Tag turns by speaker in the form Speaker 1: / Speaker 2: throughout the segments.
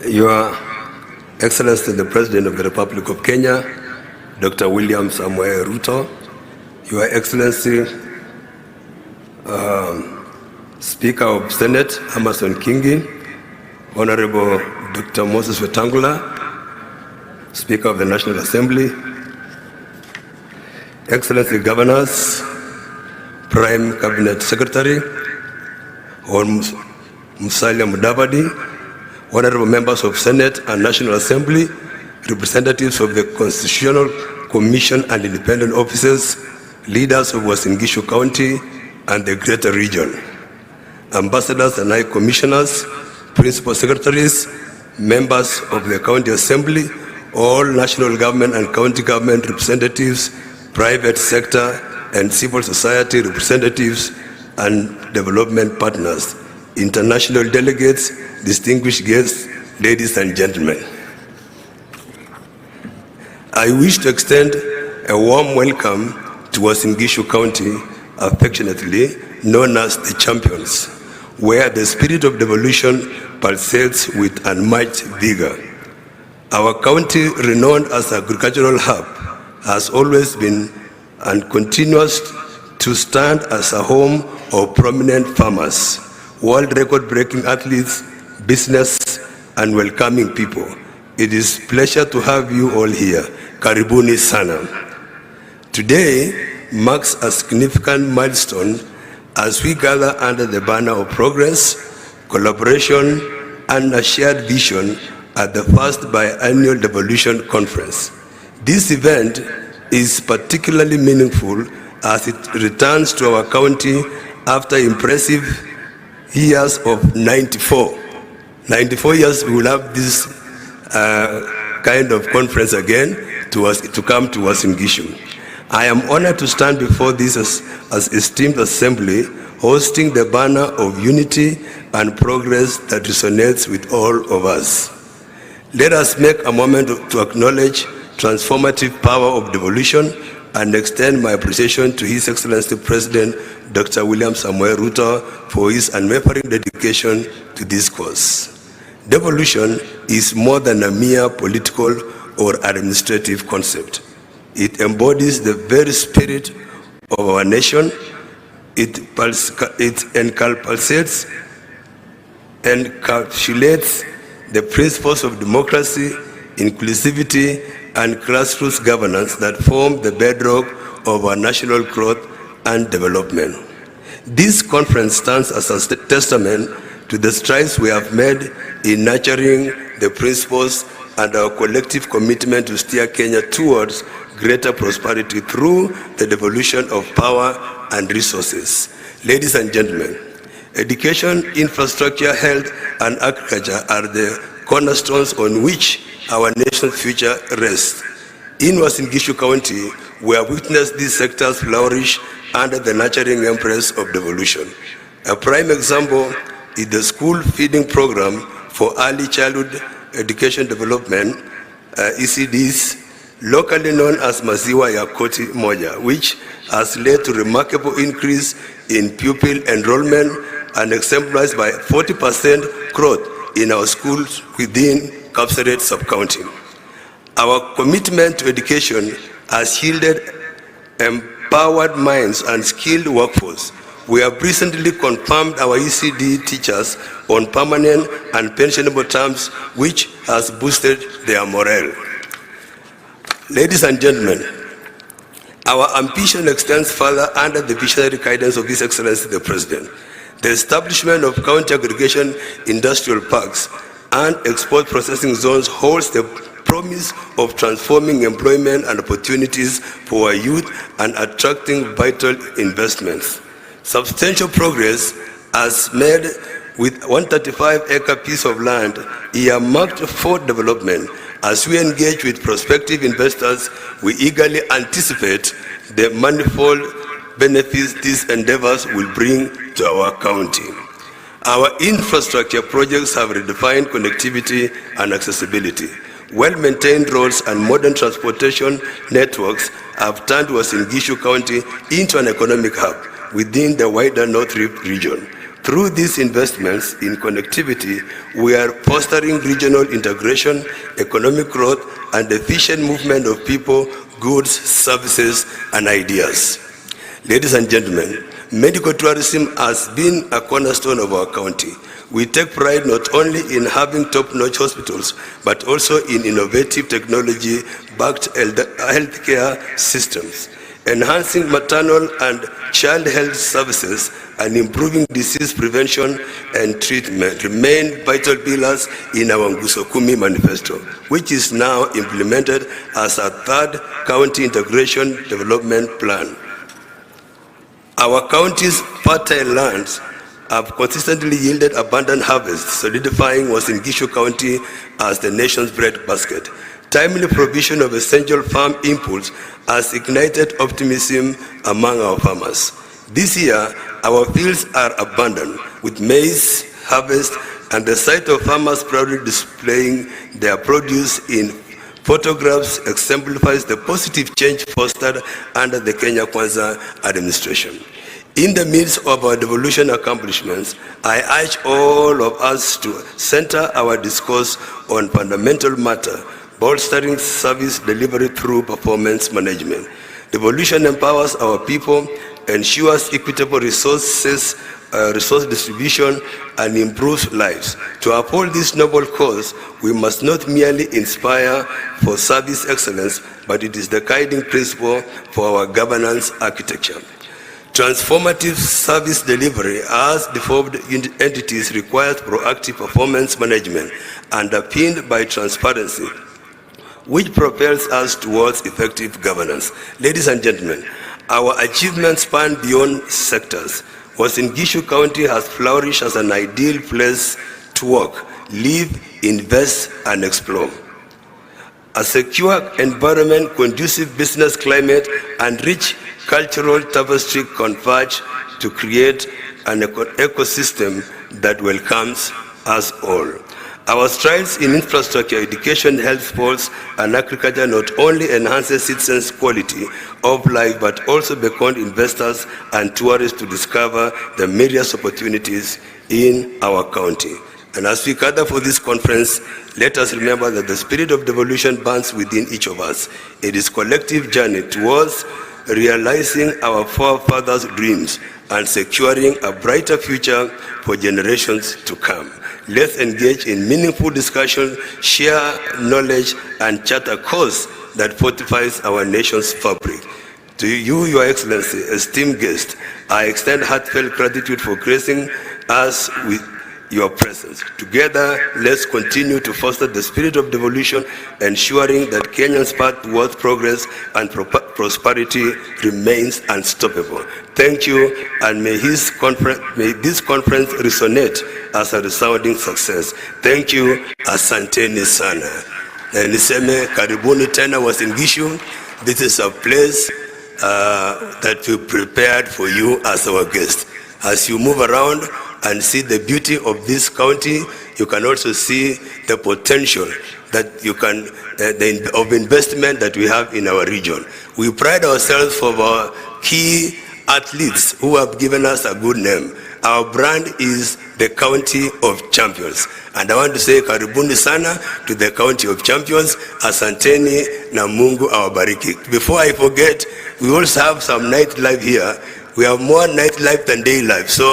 Speaker 1: Your Excellency, the President of the Republic of Kenya, Dr. William Samoei Ruto, Your Excellency, Speaker of Senate, Amason Kingi, Honorable Dr. Moses Wetangula, Speaker of the National Assembly, Excellency Governors, Prime Cabinet Secretary, Musalia Mudavadi, Honorable Members of Senate and National Assembly, representatives of the Constitutional Commission and independent officers, leaders of Uasin Gishu County and the Greater Region, ambassadors and high commissioners, principal secretaries, members of the County Assembly, all national government and county government representatives, private sector and civil society representatives and development partners, international delegates, distinguished guests, ladies and gentlemen. I wish to extend a warm welcome to Uasin Gishu County, affectionately known as the Champions, where the spirit of devolution pulsates with unmatched vigor. Our county, renowned as an agricultural hub, has always been and continues to stand as a home of prominent farmers, world record-breaking athletes, business, and welcoming people. It is a pleasure to have you all here. Karibuni sana. Today marks a significant milestone as we gather under the banner of progress, collaboration, and a shared vision at the first biannual devolution conference. This event is particularly meaningful as it returns to our county after impressive years of 94 years. We will have this kind of conference again to come to Uasin Gishu. I am honored to stand before this as esteemed assembly, hosting the banner of unity and progress that resonates with all of us. Let us make a moment to acknowledge transformative power of devolution and extend my appreciation to His Excellency President Dr. William Samoei Ruto for his unwavering dedication to this cause. Devolution is more than a mere political or administrative concept. It embodies the very spirit of our nation. It encapsulates the principles of democracy, inclusivity, and grassroots governance that form the bedrock of our national growth and development. This conference stands as a testament to the strides we have made in nurturing the principles and our collective commitment to steer Kenya towards greater prosperity through the devolution of power and resources. Ladies and gentlemen, education, infrastructure, health, and agriculture are the cornerstones on which our nation's future rests. In Uasin Gishu County, we have witnessed these sectors flourish under the nurturing embrace of devolution. A prime example is the school feeding program for early childhood education development, ECDs, locally known as Maziwa ya Koti Moja, which has led to remarkable increase in pupil enrollment and exemplified by 40% growth in our schools within Kapseret sub-county. Our commitment to education has yielded empowered minds and skilled workforce. We have recently confirmed our ECD teachers on permanent and pensionable terms, which has boosted their morale. Ladies and gentlemen, our ambition extends further under the visionary guidance of His Excellency the President. The establishment of county aggregation industrial parks and export processing zones holds the promise of transforming employment and opportunities for our youth and attracting vital investments. Substantial progress has made with 135-acre piece of land earmarked for development. As we engage with prospective investors, we eagerly anticipate the manifold benefits these endeavors will bring to our county. Our infrastructure projects have redefined connectivity and accessibility. Well-maintained roads and modern transportation networks have turned Uasin Gishu County into an economic hub within the wider North Rift region. Through these investments in connectivity, we are fostering regional integration, economic growth, and efficient movement of people, goods, services, and ideas. Ladies and gentlemen, medical tourism has been a cornerstone of our county. We take pride not only in having top-notch hospitals, but also in innovative technology-backed healthcare systems. Enhancing maternal and child health services and improving disease prevention and treatment remain vital pillars in our Nguzo Kumi manifesto, which is now implemented as a third county integration development plan. Our county's fertile lands have consistently yielded abundant harvests, solidifying Uasin Gishu County as the nation's breadbasket. Timely provision of essential farm inputs has ignited optimism among our farmers. This year, our fields are abundant with maize harvest, and the sight of farmers proudly displaying their produce in photographs exemplifies the positive change fostered under the Kenya Kwanza administration. In the midst of our devolution accomplishments, I urge all of us to center our discourse on fundamental matter, bolstering service delivery through performance management. Devolution empowers our people, ensures equitable resource distribution, and improves lives. To uphold this noble cause, we must not merely inspire for service excellence, but it is the guiding principle for our governance architecture. Transformative service delivery as devolved entities requires proactive performance management underpinned by transparency, which propels us towards effective governance. Ladies and gentlemen, our achievements span beyond sectors. Uasin Gishu County has flourished as an ideal place to work, live, invest, and explore. A secure environment, conducive business climate, and rich cultural tapestry converge to create an ecosystem that welcomes us all. Our strides in infrastructure, education, health, sports, and agriculture not only enhances citizens' quality of life, but also beckon investors and tourists to discover the myriad opportunities in our county. And as we gather for this conference, let us remember that the spirit of devolution burns within each of us. It is a collective journey towards realizing our forefathers' dreams and securing a brighter future for generations to come. Let's engage in meaningful discussion, share knowledge, and chart a course that fortifies our nation's fabric. To you, Your Excellency, esteemed guest, I extend heartfelt gratitude for gracing us with your presence. Together, let's continue to foster the spirit of devolution, ensuring that Kenya's path towards progress and prosperity remains unstoppable. Thank you, and may this conference resonate as a resounding success. Thank you, asanteni sana. Na niseme karibuni tena Uasin Gishu. This is a place that we prepared for you as our guest. As you move around and see the beauty of this county, you can also see the potential that you can of investment that we have in our region. We pride ourselves for our key athletes who have given us a good name. Our brand is the County of Champions. And I want to say karibuni sana to the County of Champions. Asanteni na Mungu awabariki. Before I forget, we also have some nightlife here. We have more nightlife than day life. So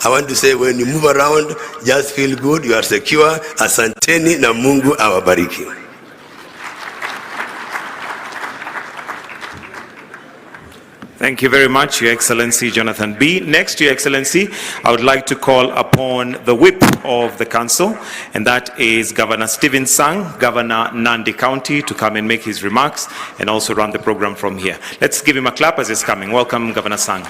Speaker 1: I want to say when you move around, just feel good, you are secure. Asanteni na Mungu awabariki.
Speaker 2: Thank you very much, Your Excellency Jonathan B. Next, Your Excellency, I would like to call upon the whip of the council, and that is Governor Stephen Sang, Governor Nandi County, to come and make his remarks and also run the program from here. Let's give him a clap as he's coming. Welcome, Governor Sang.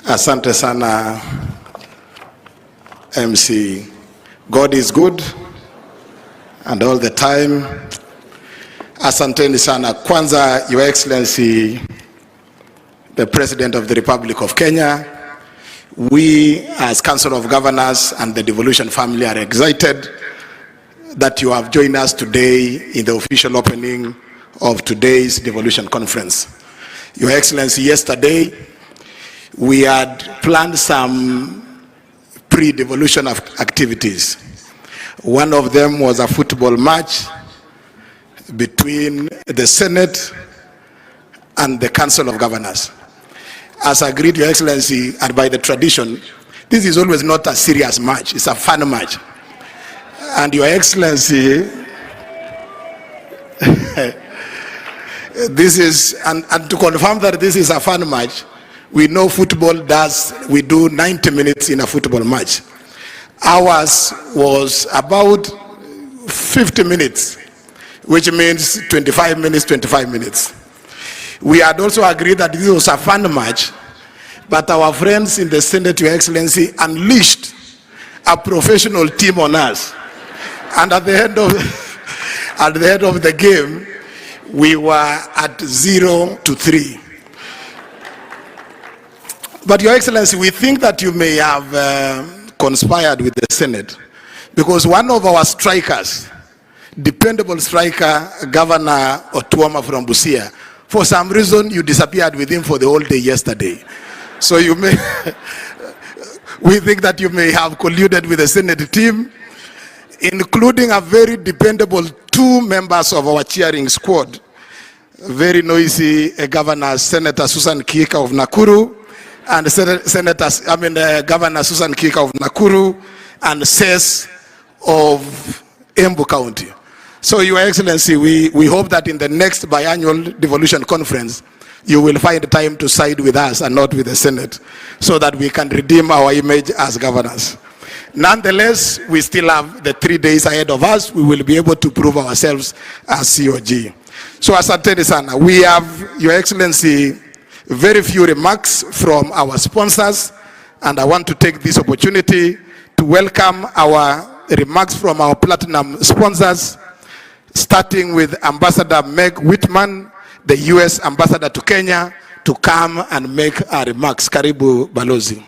Speaker 3: Asante sana MC. God is good and all the time. Asanteni sana. Kwanza, Your Excellency the President of the Republic of Kenya. We, as Council of Governors and the devolution family, are excited that you have joined us today in the official opening of today's devolution conference. Your Excellency, yesterday we had planned some pre-devolution activities. One of them was a football match between the Senate and the Council of Governors. As agreed, Your Excellency, and by the tradition, this is always not a serious match, it's a fun match. And Your Excellency, this is, and to confirm that this is a fun match, we know football we do 90 minutes in a football match. Ours was about 50 minutes, which means 25 minutes, 25 minutes. We had also agreed that this was a fun match, but our friends in the Senate, Your Excellency, unleashed a professional team on us. And at the end of the game, we were at 0-3. But Your Excellency, we think that you may have conspired with the Senate, because one of our strikers, dependable striker, Governor Otuoma from Busia, for some reason you disappeared with him for the whole day yesterday. So you may, we think that you may have colluded with the Senate team, including a very dependable 2 members of our cheering squad, very noisy Senator Susan Kika of Nakuru, and Governor Susan Kika of Nakuru, and SES of Embu County. So, Your Excellency, we hope that in the next biannual devolution conference, you will find time to side with us and not with the Senate, so that we can redeem our image as governors. Nonetheless, we still have the 3 days ahead of us. We will be able to prove ourselves as COG. So, asante sana, we have, Your Excellency, very few remarks from our sponsors, and I want to take this opportunity to welcome our remarks from our platinum sponsors, starting with Ambassador Meg Whitman, the US Ambassador to Kenya, to come and make our remarks. Karibu Balozi.